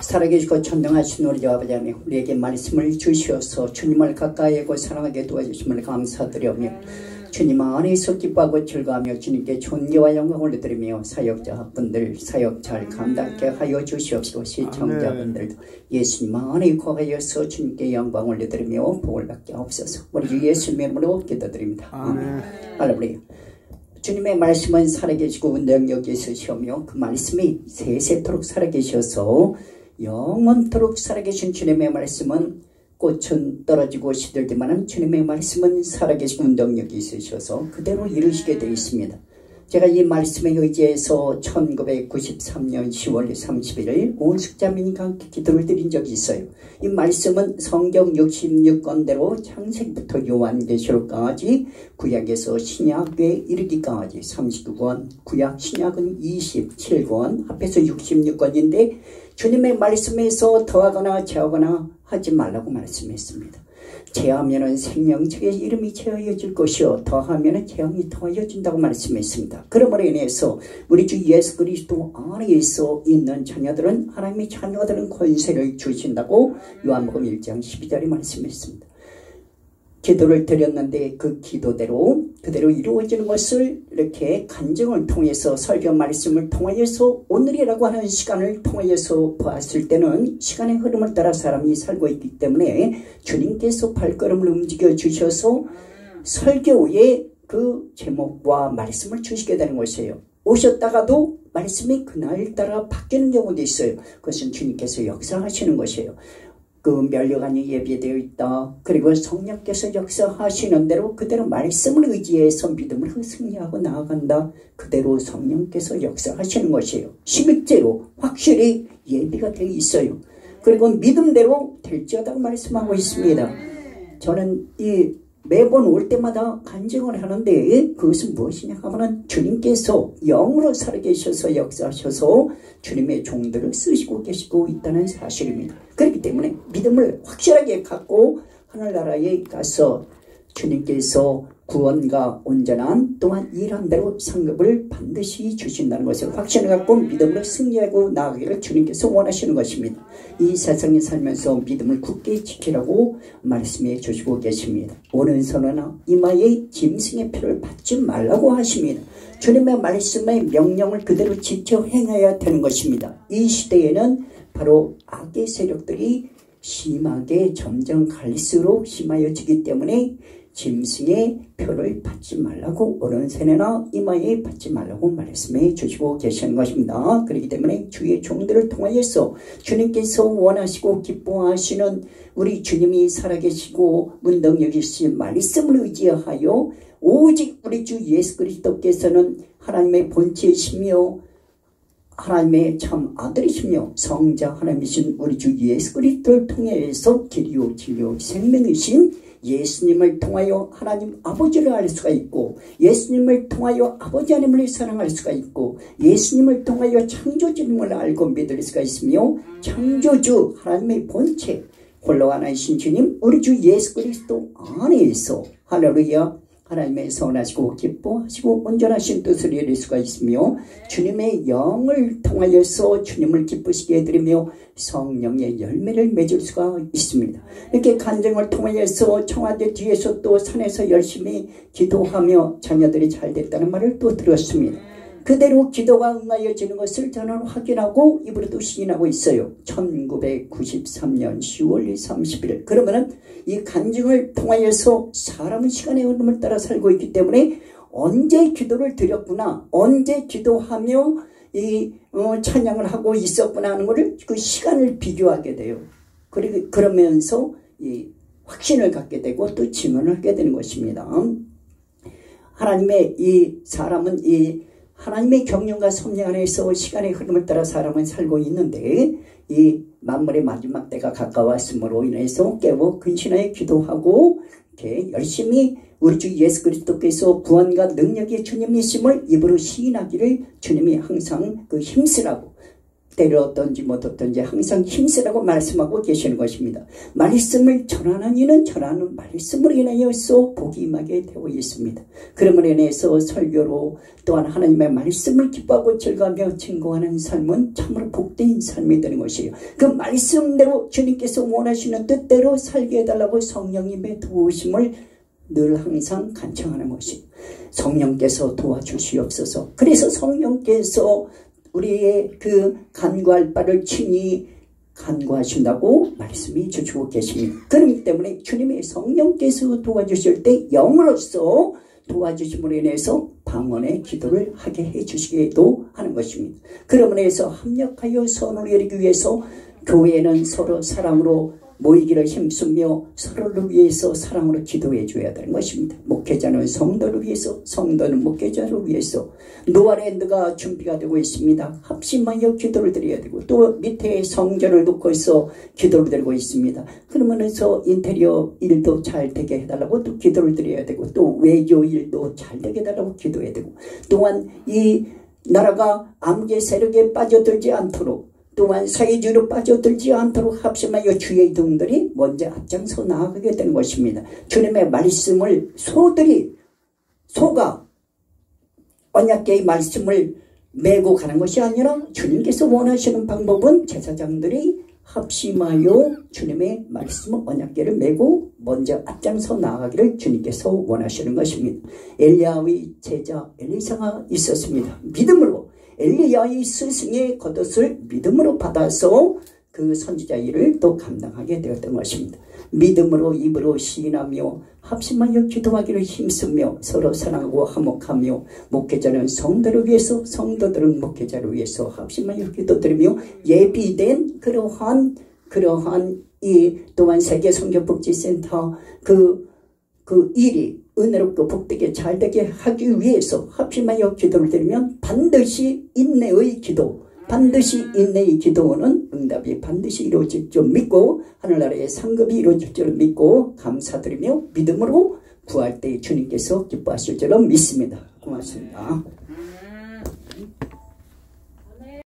살아계시고 전능하신 우리 아버지 하나님, 우리에게 말씀을 주시어서 주님을 가까이 하고 사랑하게 도와주심을 감사드리며 주님 안에서 기뻐하고 즐거워하며 주님께 존귀와 영광을 올려드리며 사역자분들 사역 잘 감당케 하여 주시옵시고 시청자분들도 예수님 안에 거하여서 주님께 영광을 올려드리며 복을 받게 하옵소서. 우리 주 예수님의 이름으로 기도드립니다. 아멘. 할렐루야. 주님의 말씀은 살아계시고 능력이 있으시오며 그 말씀이 세세토록 살아계셔서 영원토록 살아계신 주님의 말씀은 꽃은 떨어지고 시들지만 주님의 말씀은 살아계시고 능력이 있으셔서 그대로 이루시게 되어 있습니다. 제가 이 말씀에 의지해서 1993년 10월 31일 온 숙자민과 함께 기도를 드린 적이 있어요. 이 말씀은 성경 66권대로 창세기부터 요한계시록까지 구약에서 신약에 이르기까지 39권, 구약 신약은 27권, 합해서 66권인데 주님의 말씀에서 더하거나 제하거나 하지 말라고 말씀했습니다. 제하면은 생명책의 이름이 제하여질 것이요 더하면은 재앙이 더하여진다고 말씀했습니다. 그러므로 인해서 우리 주 예수 그리스도 안에서 있는 자녀들은 하나님의 자녀들은 권세를 주신다고 요한복음 1장 12절에 말씀했습니다. 기도를 드렸는데 그 기도대로 그대로 이루어지는 것을 이렇게 간증을 통해서 설교 말씀을 통하여서 오늘이라고 하는 시간을 통하여서 보았을 때는 시간의 흐름을 따라 사람이 살고 있기 때문에 주님께서 발걸음을 움직여 주셔서 설교의 그 제목과 말씀을 주시게 되는 것이에요. 오셨다가도 말씀이 그날따라 바뀌는 경우도 있어요. 그것은 주님께서 역사하시는 것이에요. 그 면류관이 예비되어 있다. 그리고 성령께서 역사하시는 대로 그대로 말씀을 의지해서 믿음으로 승리하고 나아간다. 그대로 성령께서 역사하시는 것이에요. 시백제로 확실히 예비가 되어 있어요. 그리고 믿음대로 될지어다고 말씀하고 있습니다. 저는 매번 올 때마다 간증을 하는데 그것은 무엇이냐 하면 주님께서 영으로 살아계셔서 역사하셔서 주님의 종들을 쓰시고 계시고 있다는 사실입니다. 그렇기 때문에 믿음을 확실하게 갖고 하늘나라에 가서 주님께서 구원과 온전한 또한 일한 대로 상급을 반드시 주신다는 것을 확신을 갖고 믿음으로 승리하고 나아가기를 주님께서 원하시는 것입니다. 이 세상에 살면서 믿음을 굳게 지키라고 말씀해 주시고 계십니다. 오른손이나 이마에 짐승의 표를 받지 말라고 하십니다. 주님의 말씀의 명령을 그대로 지켜 행해야 되는 것입니다. 이 시대에는 바로 악의 세력들이 심하게 점점 갈수록 심하여지기 때문에 짐승의 표를 받지 말라고 오른손이나 이마에 받지 말라고 말씀해 주시고 계시는 것입니다. 그렇기 때문에 주의 종들을 통하여서 주님께서 원하시고 기뻐하시는 우리 주님이 살아계시고 문능력이신 말씀을 의지하여 오직 우리 주 예수 그리스도께서는 하나님의 본체이시며 하나님의 참 아들이시며 성자 하나님이신 우리 주 예수 그리스도를 통해서 길이요 진리요 생명이신 예수님을 통하여 하나님 아버지를 알 수가 있고 예수님을 통하여 아버지 하나님을 사랑할 수가 있고 예수님을 통하여 창조주님을 알고 믿을 수가 있으며 창조주 하나님의 본체 홀로 하나이신 주님 우리 주 예수 그리스도 안에서 할렐루야 하나님의 선하시고 기뻐하시고 온전하신 뜻을 이룰 수가 있으며 주님의 영을 통하여서 주님을 기쁘시게 해드리며 성령의 열매를 맺을 수가 있습니다. 이렇게 간증을 통하여서 청와대 뒤에서 또 산에서 열심히 기도하며 자녀들이 잘 됐다는 말을 또 들었습니다. 그대로 기도가 응하여지는 것을 저는 확인하고 입으로도 시인하고 있어요. 1993년 10월 31일. 그러면은 이 간증을 통하여서 사람은 시간의 흐름을 따라 살고 있기 때문에 언제 기도를 드렸구나, 언제 기도하며 찬양을 하고 있었구나 하는 것을 그 시간을 비교하게 돼요. 그리고 그러면서 이 확신을 갖게 되고 또 증언을 하게 되는 것입니다. 하나님의 이 사람은 하나님의 경륜과 섭리 안에서 시간의 흐름을 따라 사람은 살고 있는데 이 만물의 마지막 때가 가까웠으므로 인해서 깨워 근신하여 기도하고 이렇게 열심히 우리 주 예수 그리스도께서 구원과 능력의 주님이심을 입으로 시인하기를 주님이 항상 그 힘쓰라고 때렸든지 못 얻든지 항상 힘쓰라고 말씀하고 계시는 것입니다. 말씀을 전하는 이는 전하는 말씀으로 인하여서 복이 임하게 되어 있습니다. 그러므로 인해서 설교로 또한 하나님의 말씀을 기뻐하고 즐거워하며 증거하는 삶은 참으로 복된 삶이 되는 것이에요. 그 말씀대로 주님께서 원하시는 뜻대로 살게 해달라고 성령님의 도우심을 늘 항상 간청하는 것이에요. 성령께서 도와주시옵소서. 그래서 성령께서 우리의 그 간구할 바를 친히 간구하신다고 말씀이 주시고 계십니다. 그렇기 때문에 주님의 성령께서 도와주실 때 영으로서 도와주심으로 인해서 방언의 기도를 하게 해주시기도 하는 것입니다. 그러므로 해서 합력하여 선을 이루기 위해서 교회는 서로 사랑으로 모이기를 힘쓰며 서로를 위해서 사랑으로 기도해 줘야 되는 것입니다. 목회자는 성도를 위해서, 성도는 목회자를 위해서. 노아랜드가 준비가 되고 있습니다. 합심하여 기도를 드려야 되고, 또 밑에 성전을 놓고 있어 기도를 드리고 있습니다. 그러면서 인테리어 일도 잘 되게 해달라고 또 기도를 드려야 되고, 또 외교 일도 잘 되게 해달라고 기도해야 되고, 또한 이 나라가 암흑의 세력에 빠져들지 않도록, 또한 사회주의로 빠져들지 않도록 합심하여 주의 종들이 먼저 앞장서 나아가게 되는 것입니다. 주님의 말씀을 소가 언약궤의 말씀을 메고 가는 것이 아니라 주님께서 원하시는 방법은 제사장들이 합심하여 주님의 말씀 언약궤를 메고 먼저 앞장서 나아가기를 주님께서 원하시는 것입니다. 엘리야의 제자 엘리사가 있었습니다. 믿음으로 엘리야의 스승의 겉옷을 믿음으로 받아서 그 선지자 일을 또 감당하게 되었던 것입니다. 믿음으로 입으로 시인하며 합심하여 기도하기를 힘쓰며 서로 사랑하고 화목하며 목회자는 성도를 위해서, 성도들은 목회자를 위해서 합심하여 기도드리며 예비된 그러한 이 또한 세계선교복지센터 그 일이 은혜롭고 복되게 잘되게 하기 위해서 합심하여 기도를 드리면 반드시 인내의 기도는 응답이 반드시 이루어질 줄 믿고 하늘나라의 상급이 이루어질 줄 믿고 감사드리며 믿음으로 구할 때 주님께서 기뻐하실 줄로 믿습니다. 고맙습니다.